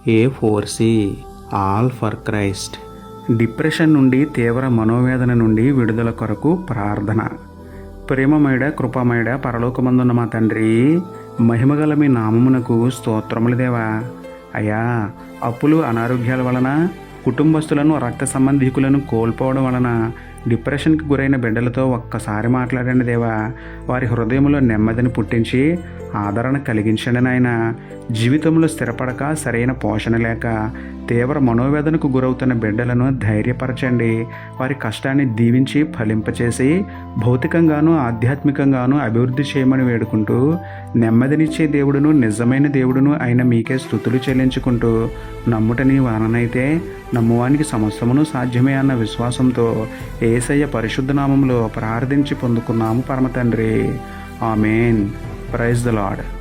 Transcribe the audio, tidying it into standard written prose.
A4C all for Christ. Depression నుండి, తీవ్ర మనోవేదన నుండి విడుదల కొరకు ప్రార్థన. ప్రేమమయుడ, కృపామయుడ, పరలోకమందున్న మా తండ్రి, మహిమగల మీ నామమునకు స్తోత్రములు దేవా. అయ్యా, అప్పులు, అనారోగ్యాల వలన కుటుంబస్తులను, రక్త సంబంధికులను కోల్పోవడం వలన డిప్రెషన్కి గురైన బిడ్డలతో ఒక్కసారి మాట్లాడండి దేవా. వారి హృదయంలో నెమ్మదిని పుట్టించి ఆదరణ కలిగించండి నాయన. జీవితంలో స్థిరపడక, సరైన పోషణ లేక తీవ్ర మనోవేదనకు గురవుతున్న బిడ్డలను ధైర్యపరచండి. వారి కష్టాన్ని దీవించి ఫలింపచేసి భౌతికంగాను ఆధ్యాత్మికంగాను అభివృద్ధి చేయమని వేడుకుంటూ, నెమ్మదినిచ్చే దేవుడును, నిజమైన దేవుడును అయిన మీకే స్తుతులు చెల్లించుకుంటూ, నమ్ముట నీ వలనైతే నమ్మువానికి సమస్తమును సాధ్యమే అన్న విశ్వాసంతో యేసయ్య పరిశుద్ధ నామములో ప్రార్థించి పొందుకున్నాము పరమ తండ్రి. ఆమేన్. Praise the lord.